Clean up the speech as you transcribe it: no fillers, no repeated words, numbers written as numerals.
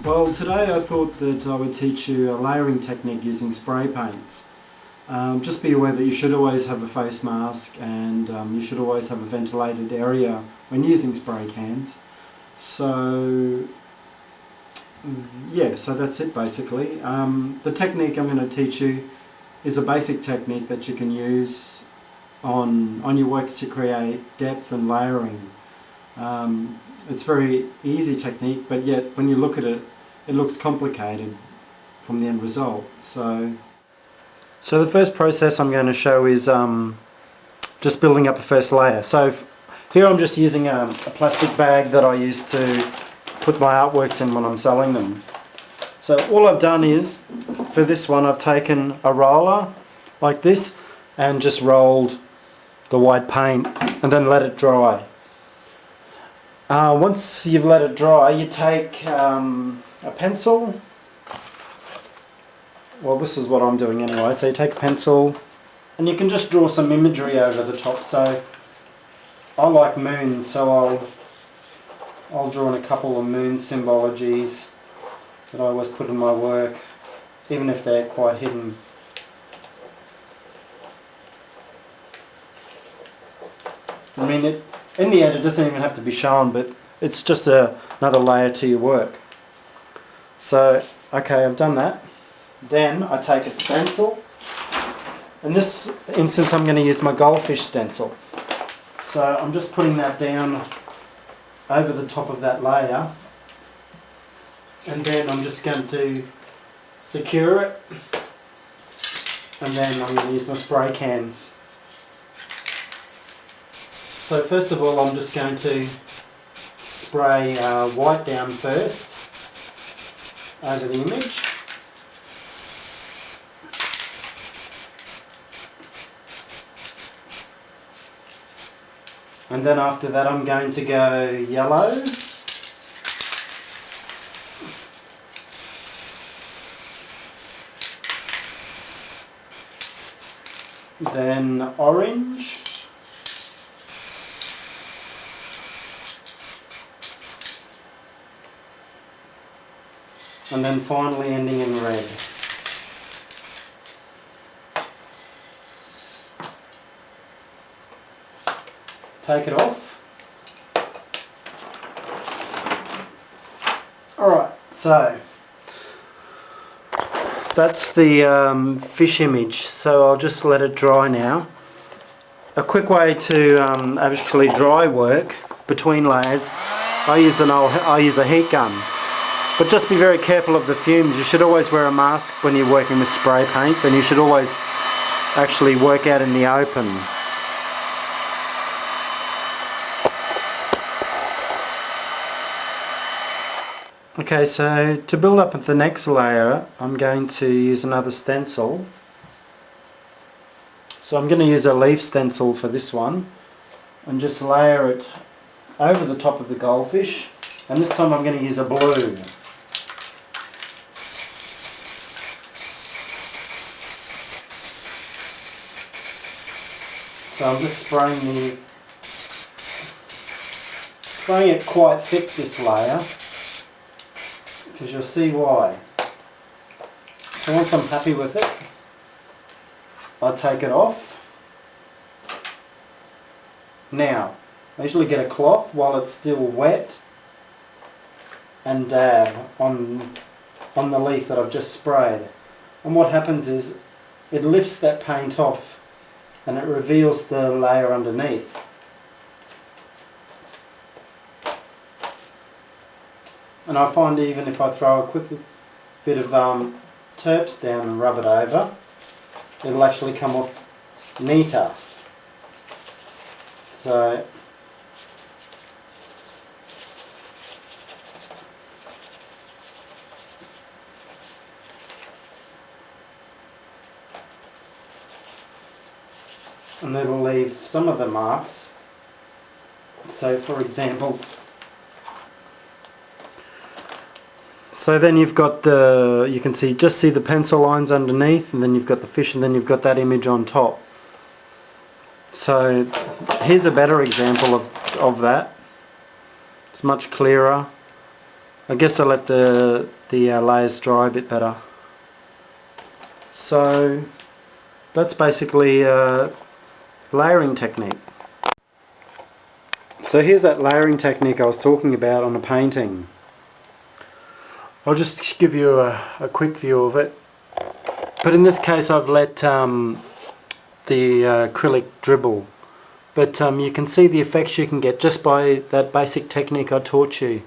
Well, today I thought that I would teach you a layering technique using spray paints. Just be aware that you should always have a face mask and you should always have a ventilated area when using spray cans. So yeah, so that's it basically. The technique I'm going to teach you is a basic technique that you can use on your works to create depth and layering. It's a very easy technique, but yet when you look at it, it looks complicated from the end result. So the first process I'm going to show is just building up a first layer. So here I'm just using a plastic bag that I use to put my artworks in when I'm selling them. So all I've done is, for this one, I've taken a roller like this and just rolled the white paint and then let it dry. Once you've let it dry, you take a pencil. Well, this is what I'm doing anyway. So you take a pencil and you can just draw some imagery over the top. So I like moons, so I'll draw in a couple of moon symbologies that I always put in my work, even if they're quite hidden. I mean, in the end it doesn't even have to be shown, but it's just another layer to your work. So, okay, I've done that. Then I take a stencil. In this instance I'm going to use my goldfish stencil. So I'm just putting that down over the top of that layer. And then I'm just going to secure it. And then I'm going to use my spray cans. So first of all I'm just going to spray white down first over the image. And then after that I'm going to go yellow. Then orange. And then finally ending in red. Take it off. Alright, so that's the fish image, so I'll just let it dry now. A quick way to actually dry work between layers, I use a heat gun. But just be very careful of the fumes. You should always wear a mask when you're working with spray paints, and you should always actually work out in the open. Okay, so to build up the next layer, I'm going to use another stencil. So I'm going to use a leaf stencil for this one, and just layer it over the top of the goldfish, and this time I'm going to use a blue. So I'm just spraying it quite thick, this layer, because you'll see why. So once I'm happy with it, I take it off. Now, I usually get a cloth while it's still wet and dab on the leaf that I've just sprayed. And what happens is it lifts that paint off and it reveals the layer underneath. And I find even if I throw a quick bit of terps down and rub it over, it'll actually come off neater. So and it'll leave some of the marks. So for example, so then you've got you can just see the pencil lines underneath, and then you've got the fish, and then you've got that image on top. So here's a better example of that. It's much clearer. I guess I'll let the layers dry a bit better. So that's basically a layering technique. So here's that layering technique I was talking about on a painting. I'll just give you a quick view of it. But in this case I've let the acrylic dribble. But you can see the effects you can get just by that basic technique I taught you.